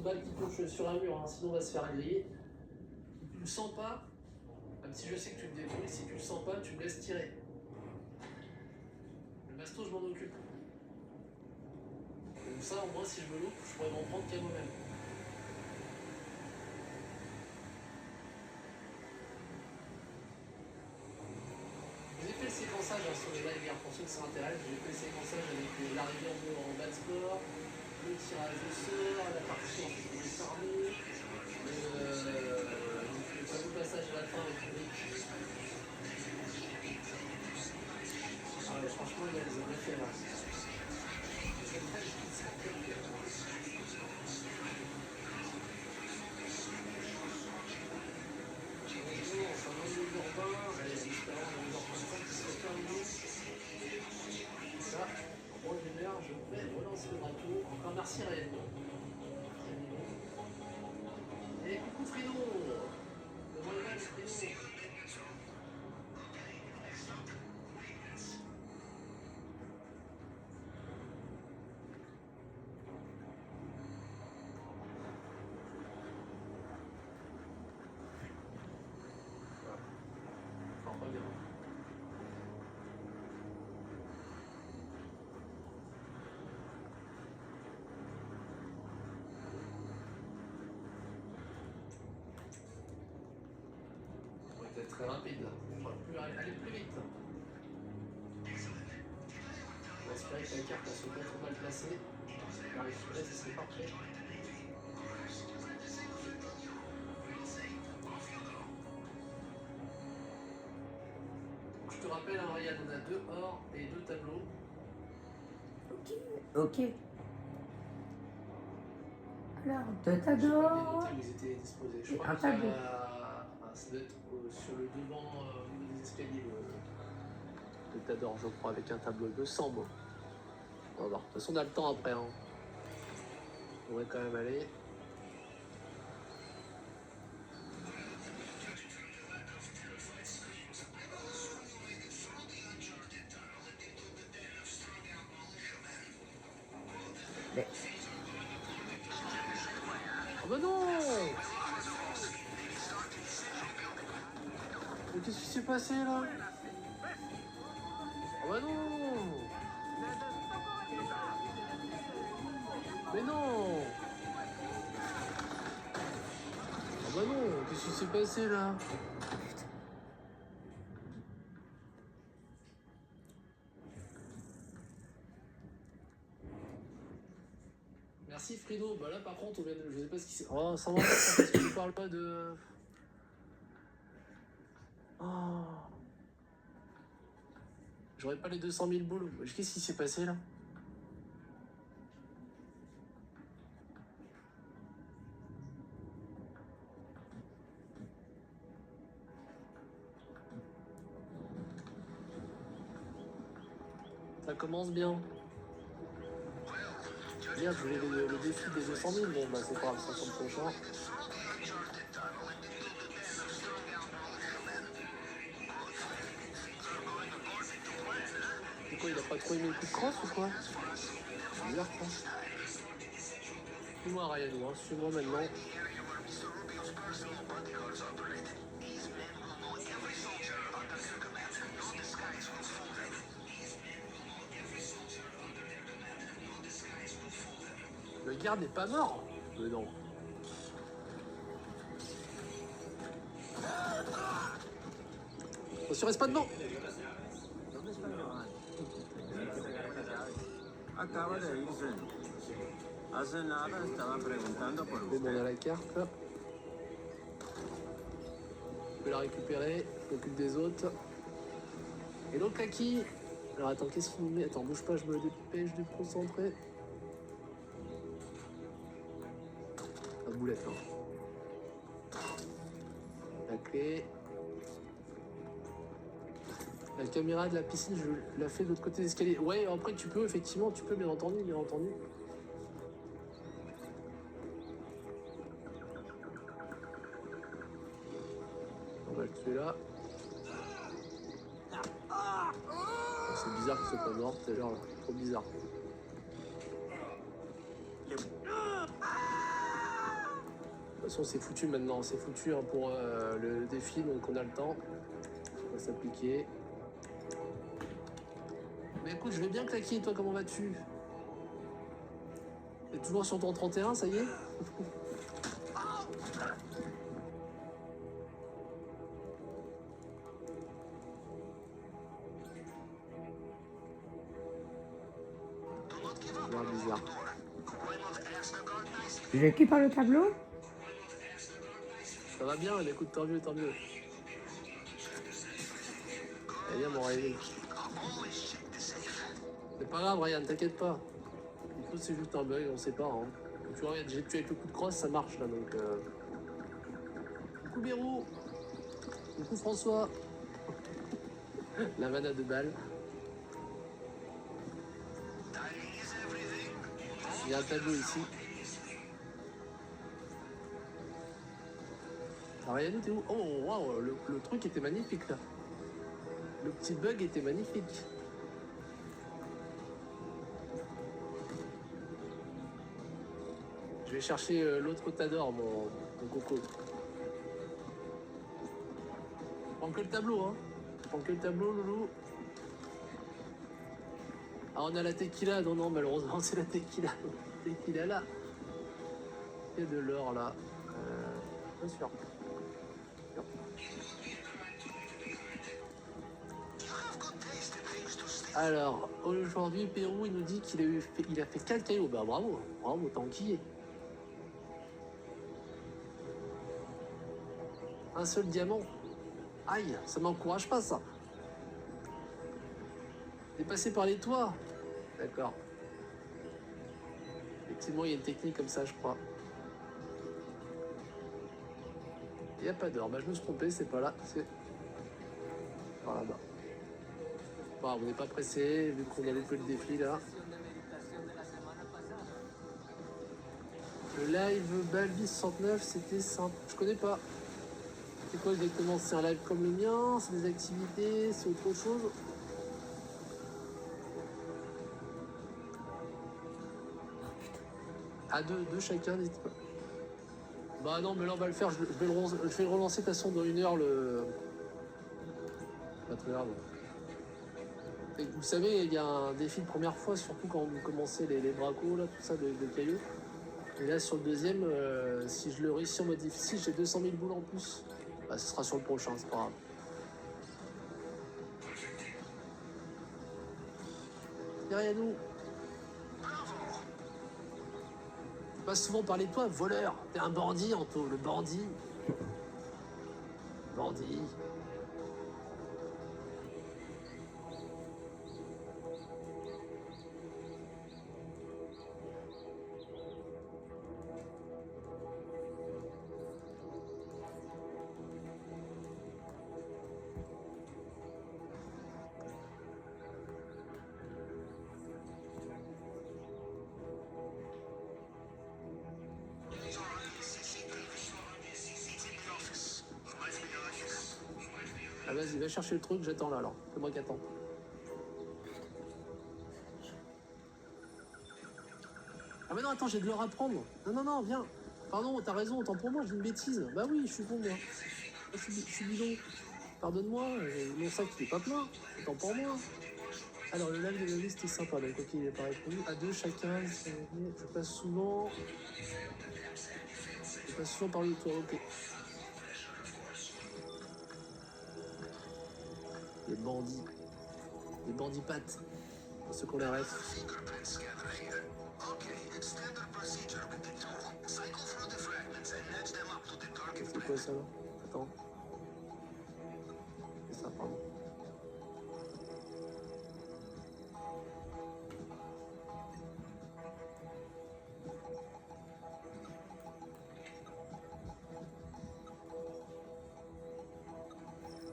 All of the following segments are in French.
balle qui touche sur un mur, hein, sinon on va se faire griller. Si tu le sens pas, même si je sais que tu me débrouilles, si tu le sens pas, tu me laisses tirer. Le masto, je m'en occupe. Comme ça, au moins, si je me loupe, je pourrais m'en prendre qu'à moi-même. J'ai fait le séquençage sur les lives hier, pour ceux que ça intéresse. J'ai fait le séquençage avec l'arrivée en bas de sport, le tirage au sort, la partie ensuite des armées, le fameux passage à la fin avec le véhicule. Ah ouais, franchement, il y a des effets là. Je vais relancer le bateau. Encore merci Réel. Et coucou Frido. Le moi-même Frido. Encore pas bien. Être très rapide, aller plus vite. On va espérer que la carte ne soit pas trop mal placée. La récupérer, ce serait parfait. Je te rappelle, hein, Ryan, on a 2 or et 2 tableaux. Ok. Alors, 2 tableaux. Ils étaient disposés. Je crois que ça doit être sur le devant au niveau des escaliers, le tas d'or, je crois, avec un tableau de 100 mots. On va voir. De toute façon, on a le temps après. Hein. On va quand même aller. Mais... Oh bah non! Mais qu'est-ce qui s'est passé là? Oh bah non! Mais non! Oh bah non! Qu'est-ce qui s'est passé là? Merci Frido, bah là par contre on vient de... Je sais pas ce qui s'est... Oh ça va parce que tu parles pas de... Oh... J'aurais pas les 200 000 boules. Qu'est-ce qui s'est passé là? Ça commence bien. Merde, je voulais le défi des 200 000, bon bah c'est pas grave, ça tombe prochain. Pourquoi il a pas trop aimé le coup de crosse ou quoi? C'est bizarre quoi. Suis-moi Ryan, hein, suis-moi maintenant. Le garde n'est pas mort. Mais non. Attention, reste pas devant. Acaba de irse. Hace nada estaba preguntando por Bon, on a la carte là. Je peux la récupérer. Je m'occupe des autres. Hello Kaki. Alors attends, qu'est-ce qu'il nous met? Attends, bouge pas, je me dépêche de me concentrer. La boulette là. La clé. La caméra de la piscine, je la fais de l'autre côté des escaliers. Ouais, après tu peux, effectivement, tu peux, bien entendu, bien entendu. On va le tuer là. C'est bizarre qu'il soit pas mort tout à l'heure, là. Trop bizarre. façon, c'est foutu maintenant. C'est foutu hein, pour le défi, donc on a le temps. On va s'appliquer. Mais écoute, je vais bien claquer. Toi, comment vas-tu? T'es toujours sur ton 31, ça y est? Bizarre. J'ai qui par le tableau? Ça va bien, mais écoute, tant mieux, tant mieux. Eh bien, mon Ryan. C'est pas grave, Ryan, t'inquiète pas. Du coup, c'est juste un bug, on sait pas. Hein. Tu vois, j'ai tué avec le coup de crosse, ça marche là, donc. Coucou Bérou. Coucou François. La vanne à 2 balles. Il y a un tableau ici. Ah, Ryan, t'es où? Oh, waouh, le truc était magnifique là. Le petit bug était magnifique. Je vais chercher l'autre Tador, mon coco. Prends que le tableau, hein. Prends que le tableau, loulou. Ah, on a la tequila. Non, malheureusement, c'est la tequila. Tequila là. Il y a de l'or là. Pas sûr. Alors, aujourd'hui, Pérou, il nous dit qu'il a fait 4 cailloux. Bah bravo, bravo, tant qu'il y est. Un seul diamant. Aïe, ça m'encourage pas ça. T'es passé par les toits. D'accord. Effectivement, il y a une technique comme ça, je crois. Il n'y a pas d'or. Bah, je me suis trompé, c'est pas là. C'est par là-bas. Bon, on n'est pas pressé, vu qu'on a loupé le défi là. Le live Balbi 69, c'était simple. Je connais pas. C'est quoi exactement? C'est un live comme le mien? C'est des activités? C'est autre chose? À deux chacun, n'hésitez pas. Bah non, mais là on va le faire. Je vais le relancer de toute façon dans 1 heure le. Pas très grave. Et vous savez, il y a un défi de première fois, surtout quand vous commencez les bracos, là, tout ça, de cailloux. Et là, sur le deuxième, si je le réussis en mode difficile, j'ai 200 000 boules en plus. Bah, ce sera sur le prochain, c'est pas grave. Derrière nous. Je passe souvent parler de toi, voleur. T'es un bandit, Anto, le bandit. Bandit. Ah vas-y, va chercher le truc, j'attends là alors. C'est moi qui attends. Ah mais non, attends, j'ai de l'or à prendre. Non, viens. Pardon, t'as raison, autant pour moi, j'ai une bêtise. Bah oui, je suis con moi. Je suis bidon. Pardonne-moi, mon sac il est pas plein. Autant pour moi. Alors le live de la liste est sympa, donc ok, il n'est pas répondu. À 2 chacun, je passe souvent. Je passe souvent par le toit, ok. Les bandits. Les bandits pattes. Pour ceux qu'on les reste. C'est quoi ça là? Attends. C'est ça, pardon.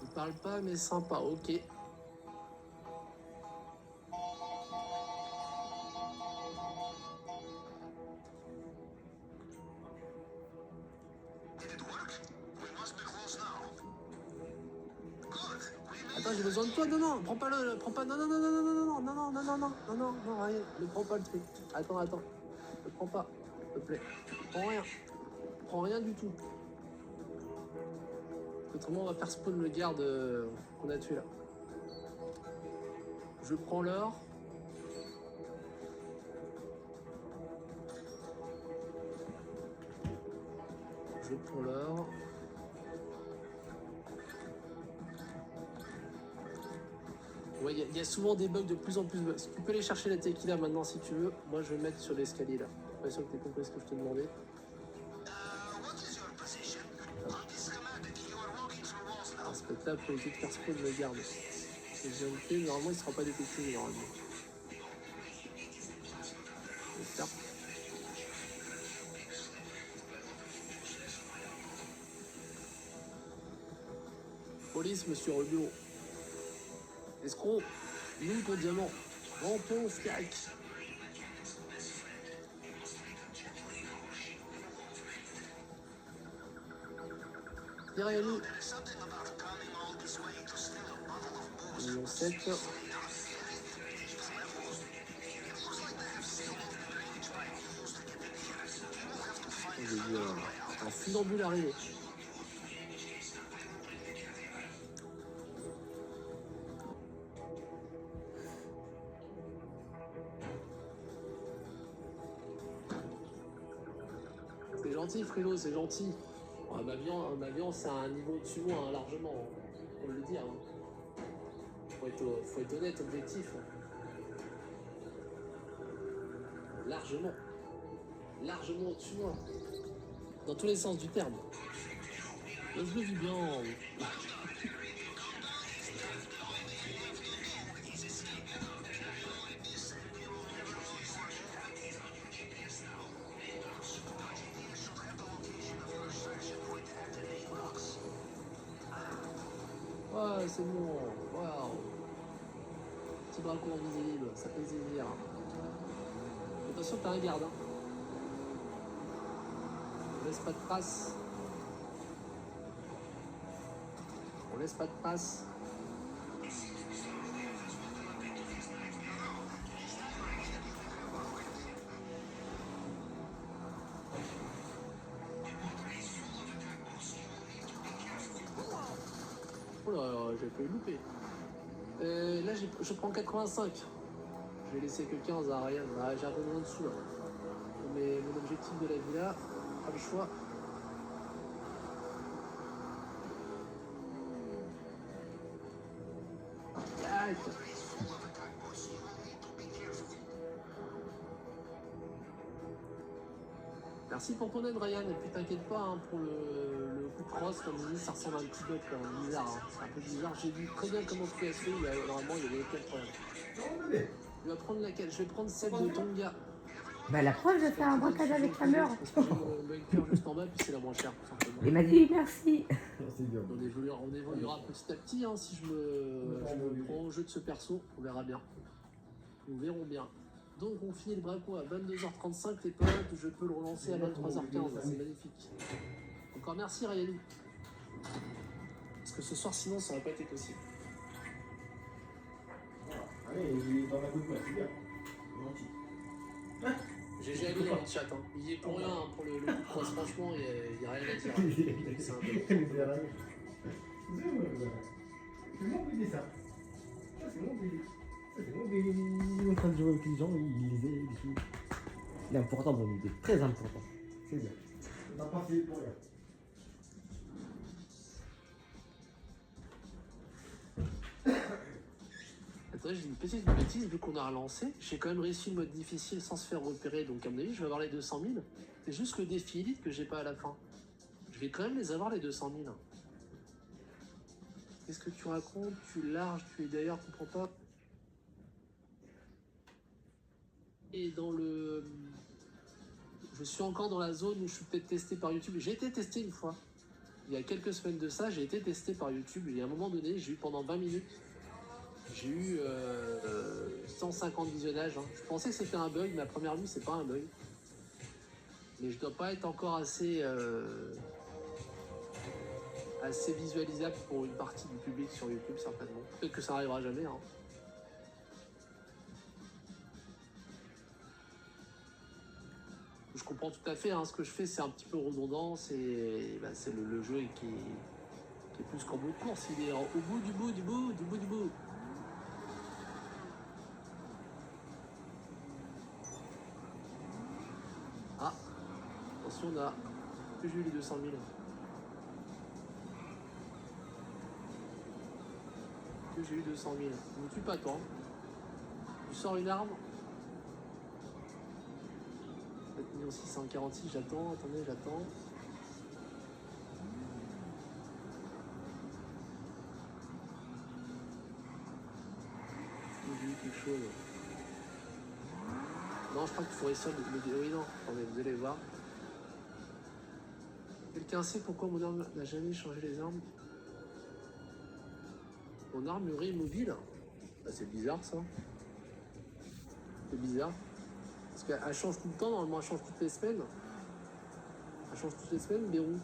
Il parle pas mais sympa, ok. Attends, j'ai besoin de toi, non, prends pas, non, Ryan, ne prends pas le truc. Attends, ne prends pas, s'il te plaît. Prends rien. prends rien du tout. Autrement, on va faire spawn le garde qu'on a tué là. Je prends l'or. Je prends l'or. Ouais, il y a souvent des bugs de plus en plus. Tu peux aller chercher la tequila maintenant si tu veux. Moi, je vais mettre sur l'escalier là. Je suis pas sûr que tu aies compris ce que je te demandais. Ah, ça peut être là pour éviter de faire spawn le garde. Et je viens de faire, normalement, il sera pas détecté normalement. J'espère. Police, monsieur Rubio. Escroc, nous ton diamant. Rampon, Skyke. Derrière nous. Million 7. J'ai vu un funambule arriver. C'est gentil, Frilo, c'est gentil. Ouais, ma viande, c'est un niveau au-dessus de moi, hein, largement. Faut le dire. Hein. Faut être honnête, objectif. Largement. Largement au-dessus de moi. Dans tous les sens du terme. Je le vis bien. Ouais, c'est bon. Waouh. Petit dragon invisible, ça fait plaisir. Attention, t'as un garde. Hein. On laisse pas de traces. On laisse pas de traces. Oh là, j'ai failli louper. Là, je prends 85. Je vais laisser que 15 à Ryan. Ah, j'ai un peu moins dessous là. Mais mon objectif de la villa, pas le choix. Aïe. Merci pour ton aide, Ryan. Et puis t'inquiète pas hein, pour le coup de crosse, comme je dis, ça ressemble à un petit bug bizarre. Hein. C'est un peu bizarre. J'ai vu très bien comment tu as fait. Normalement, il y avait aucun problème. Tu vas prendre laquelle? Je vais prendre celle de Tonga. Bah la preuve, je fais un braquage avec la mère. Parce que j'ai mon bunker juste en bas, puis c'est la moins chère, tout simplement. Il m'a dit merci. On évoluera petit à petit, hein, si je me prends au jeu de ce perso, on verra bien. Nous verrons bien. Donc on finit le braco à 22h35 les potes, je peux le relancer à 23h15, c'est magnifique. Encore merci Ryan. Parce que ce soir sinon ça n'aurait pas été possible. Allez, il est dans la coupe, c'est bien. Gentil. GG Ali dans le chat, hein. Il est pour rien hein, pour le coup de crosse, franchement il n'y a rien à dire. C'est un peu. C'est mon bébé ça. Ça c'est mon bébé. Ça c'est mon bébé. Il est en train de jouer avec les gens, il les aide et tout. Il est important mon bébé, très important. C'est bien. On n'a pas fait pour rien. Attends, j'ai une petite bêtise, vu qu'on a relancé, j'ai quand même réussi le mode difficile sans se faire repérer, donc à mon avis je vais avoir les 200 000. C'est juste le défi élite que j'ai pas à la fin. Je vais quand même les avoir les 200 000. Qu'est-ce que tu racontes? Tu larges, tu es d'ailleurs, comprends pas. Et dans le... Je suis encore dans la zone où je suis peut-être testé par YouTube. J'ai été testé une fois. Il y a quelques semaines de ça, j'ai été testé par YouTube. Et à un moment donné, j'ai eu pendant 20 minutes. J'ai eu 150 visionnages. Hein. Je pensais que c'était un bug, mais à première vue, c'est pas un bug. Mais je dois pas être encore assez visualisable pour une partie du public sur YouTube, certainement. Peut-être que ça n'arrivera jamais. Hein. Je comprends tout à fait. Hein. Ce que je fais, c'est un petit peu redondant. C'est le jeu qui est plus qu'en bout de course. Il est au bout du bout du bout du bout du bout. Ah, attention, on a que j'ai eu les 200 000. Que j'ai eu 200 000. Ne me tue pas, toi. Tu sors une arme. 4 646, j'attends. Attendez, j'attends. J'ai eu quelque chose. Non, je crois qu'il faudrait ça le... Oui, non. Attendez, vous allez voir. Quelqu'un sait pourquoi mon arme n'a jamais changé les armes? Mon armurerie mobile? Bah, c'est bizarre, ça. C'est bizarre. Parce qu'elle change tout le temps, normalement elle change toutes les semaines. Elle change toutes les semaines, Bérou.